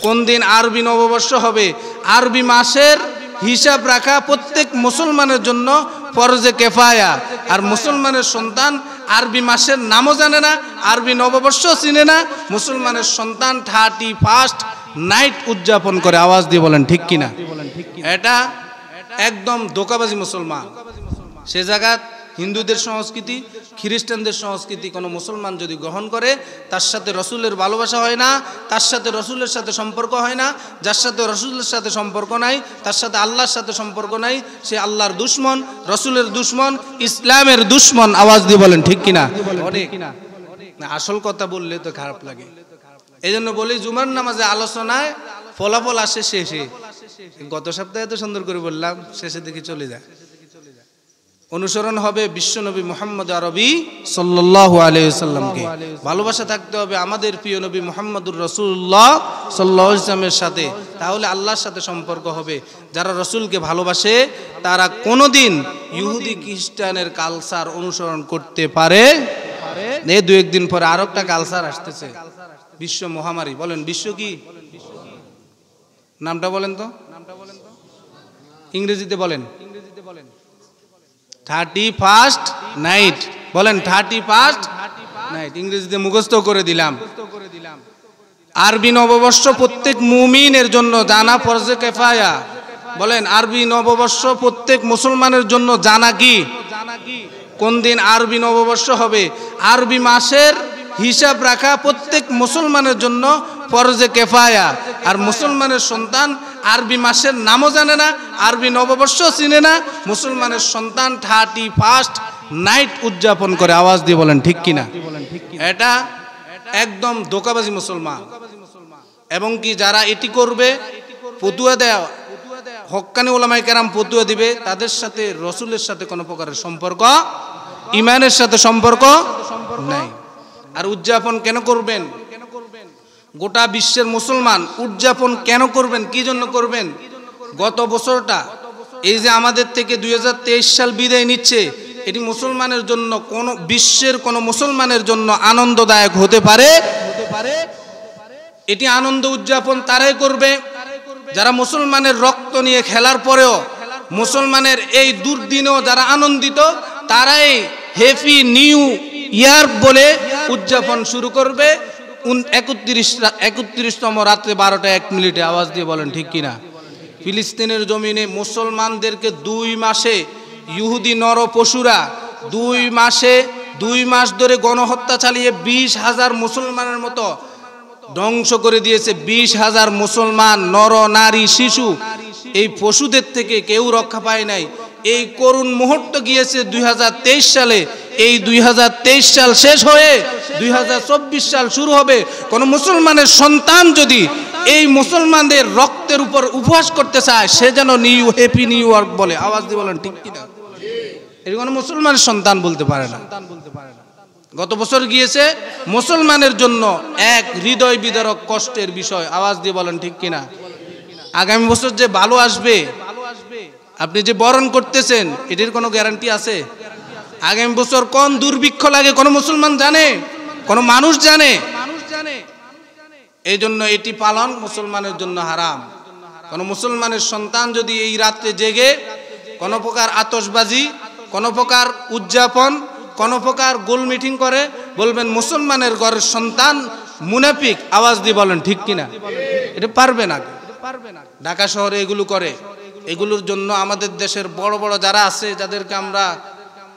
কোন দিন আরবি নববর্ষ হবে। আরবি মাসের হিসাব রাখা প্রত্যেক মুসলমানের জন্য ফরজে কেফায়া। আর মুসলমানের সন্তান আরবি মাসের নামও জানে না, আরবি নববর্ষ চিনে না, মুসলমানের সন্তান 31st নাইট উদযাপন করে। আওয়াজ দিয়ে বলেন ঠিক কিনা? এটা একদম ধোঁকাবাজি মুসলমান। সে জায়গা হিন্দুদের সংস্কৃতি, খ্রিস্টানদের সংস্কৃতি কোনো মুসলমান যদি গ্রহণ করে, তার সাথে রসুলের ভালোবাসা হয় না, তার সাথে রসুলের সাথে সম্পর্ক হয় না। যার সাথে রসুলের সাথে সম্পর্ক নাই, তার সাথে আল্লাহর সাথে সম্পর্ক নাই, সে আল্লাহর দুশ্মন, রসুলের দুশ্মন, ইসলামের দুশ্মন। আওয়াজ দিয়ে বলেন ঠিক কিনা? আসল কথা বললে তো খারাপ লাগে। এই জন্য বলি, জুমার নামাজে আলোচনায় ফলাফল আসে শেষে। গত সপ্তাহে তো সুন্দর করে বললাম, শেষে দেখি চলে যায়। অনুসরণ হবে বিশ্বনবী মুহাম্মদ আরবি সাল্লাল্লাহু আলাইহি ওয়াসাল্লামকে। ভালোবাসা থাকতে হবে আমাদের প্রিয় নবী মুহাম্মদুর রাসূলুল্লাহ সাল্লাল্লাহু আলাইহি ওয়াসাল্লামের সাথে, তাহলে আল্লাহর সাথে সম্পর্ক হবে। যারা রসুলকে ভালোবাসে তারা কোনোদিন ইহুদি খ্রিস্টানের কালচার অনুসরণ করতে পারে। এই দু একদিন পরে আরো একটা কালচার আসতেছে, বিশ্ব মহামারী। বলেন বিশ্ব কি? নামটা বলেন তো, ইংরেজিতে বলেন। 31st নাইট বলেন, 31st নাইট ইংরেজিতে মুখস্থ করে দিলাম। আরবি নববর্ষ প্রত্যেক মুমিনের জন্য জানা ফরজে কিফায়া। বলেন, আরবি নববর্ষ প্রত্যেক মুসলমানের জন্য জানা কি? কোন দিন আরবি নববর্ষ হবে। আরবি মাসের হিসাব রাখা প্রত্যেক মুসলমানের জন্য ফরজে কিফায়া। আর মুসলমানের সন্তান আরবি মাসের নামও জানে না, আরবি নববর্ষ চিনে না, মুসলমানের সন্তান 31st নাইট উদযাপন করে। আওয়াজ দিয়ে বলেন ঠিক কিনা? এটা একদম ধোঁকাবাজি মুসলমান। এবং কি যারা এটি করবে, ফতুয়া দেয়, হক্কানি ওলামায়ে কেরাম ফতুয়া দিবে, তাদের সাথে রসুলের সাথে কোনো প্রকারের সম্পর্ক, ইমানের সাথে সম্পর্ক নাই। আর উদযাপন কেন করবেন? গোটা বিশ্বের মুসলমান উদযাপন কেন করবেন, কি জন্য করবেন? গত বছরটা এই যে আমাদের থেকে 2023 সাল বিদায় নিচ্ছে, এটি মুসলমানের জন্য, কোন বিশ্বের কোন মুসলমানের জন্য আনন্দদায়ক হতে পারে? এটি আনন্দ উদযাপন তারাই করবে যারা মুসলমানের রক্ত নিয়ে খেলার পরেও মুসলমানের এই দুর্দিনেও যারা আনন্দিত, তারাই হ্যাপি নিউ ইয়ার বলে উদযাপন শুরু করবে 31তম রাত্রে 12:01। আওয়াজ দিয়ে বলেন ঠিক কিনা? ফিলিস্তিনের জমিনে মুসলমানদেরকে 2 মাসে ইহুদি নর পশুরা 2 মাস ধরে গণহত্যা চালিয়ে 20,000 মুসলমানের মতো ধ্বংস করে দিয়েছে। 20,000 মুসলমান, নর নারী শিশু, এই পশুদের থেকে কেউ রক্ষা পায় নাই। এই করুণ মুহূর্ত গিয়েছে 2023 সালে। এই 2023 সাল শেষ হয়ে 2024 সাল শুরু হবে। কোন মুসলমানের সন্তান যদি এই মুসলমানদের রক্তের উপর উপহাস করতে চায়, সে যেন হ্যাপি নিউ ইয়ার বলে। আওয়াজ দিয়ে বলেন ঠিক কিনা? এই কোন মুসলমানের সন্তান বলতে পারে না। গত বছর গিয়েছে মুসলমানের জন্য এক হৃদয় বিদারক কষ্টের বিষয়। আওয়াজ দিয়ে বলেন ঠিক কিনা? আগামী বছর যে ভালো আসবে, আপনি যে বরণ করতেছেন, এটির কোনো গ্যারান্টি আছে? আগামী বছর কোন দুর্ভিক্ষ লাগে কোন মুসলমান জানে? কোন মানুষ জানে? এই জন্য এটি পালন মুসলমানের জন্য হারাম। কোন মুসলমানের সন্তান যদি এই রাত্রে জেগে কোন প্রকার আতশবাজি, কোন প্রকার উদযাপন, কোন প্রকার গোল মিটিং করে, বলবেন মুসলমানের ঘরের সন্তান মুনাফিক। আওয়াজ দিয়ে বলেন ঠিক কিনা? এটা পারবে না। ঢাকা শহরে এগুলো করে। এগুলোর জন্য আমাদের দেশের বড় বড় যারা আছে, যাদেরকে আমরা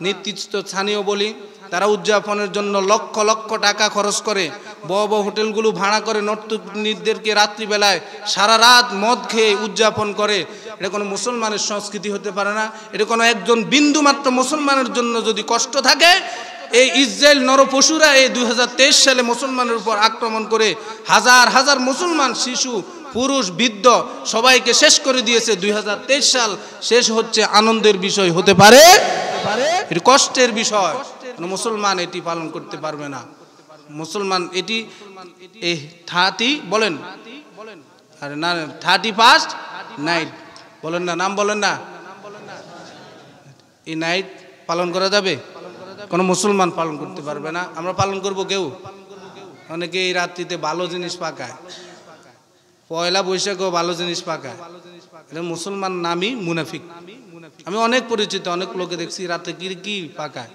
নেতৃত্ব স্থানীয় বলি, তারা উদযাপনের জন্য লক্ষ লক্ষ টাকা খরচ করে, বড় বড় হোটেলগুলো ভাড়া করে নর্তকীদেরকে রাত্রিবেলায় সারা রাত মদ খেয়ে উদযাপন করে। এটা কোনো মুসলমানের সংস্কৃতি হতে পারে না। এটা কোনো একজন বিন্দু মাত্র মুসলমানের জন্য যদি কষ্ট থাকে, এই ইসরায়েল নরপশুরা এই 2023 সালে মুসলমানের উপর আক্রমণ করে হাজার হাজার মুসলমান, শিশু, পুরুষ, বৃদ্ধ সবাইকে শেষ করে দিয়েছে। 2023 সাল শেষ হচ্ছে আনন্দের বিষয় হতে পারে? এটি কষ্টের বিষয়। মুসলমান এটি পালন করতে পারবে না। মুসলমান এটি এই 30 বলেন, আরে না 31st নাইট বলেন না, নাম বলেন না, এই নাইট পালন করা যাবে? কোনো মুসলমান পালন করতে পারবে না। আমরা পালন করব কেউ? অনেকে এই রাত্রিতে ভালো জিনিস পাকায়। পয়লা বৈশাখও ভালো জিনিস পাকায়, এটা মুসলমান নামই মুনাফিক। আমি অনেক পরিচিত, অনেক লোকে দেখছি রাতে কি পাকায়,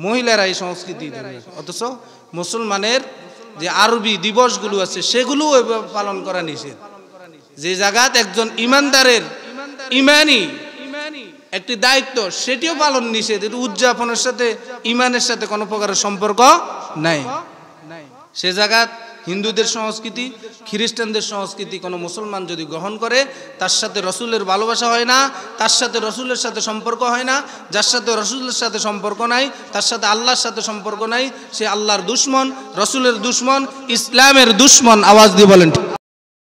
মহিলারা এই সংস্কৃতি, অথচ মুসলমানের যে আরবি দিবসগুলো আছে সেগুলো পালন করা নিষেধ। যে জায়গাত একজন ইমানদারের ইমানি একটি দায়িত্ব সেটিও পালন নিষেধ, এটি উদযাপনের সাথে ইমানের সাথে কোনো প্রকারের সম্পর্ক নাই। সে জায়গাত হিন্দুদের সংস্কৃতি, খ্রিস্টানদের সংস্কৃতি কোনো মুসলমান যদি গ্রহণ করে, তার সাথে রসুলের ভালোবাসা হয় না, তার সাথে রসুলের সাথে সম্পর্ক হয় না। যার সাথে রসুলের সাথে সম্পর্ক নাই, তার সাথে আল্লাহর সাথে সম্পর্ক নাই, সে আল্লাহর দুশমন, রসুলের দুশমন, ইসলামের দুশমন। আওয়াজ দিয়ে বলেন।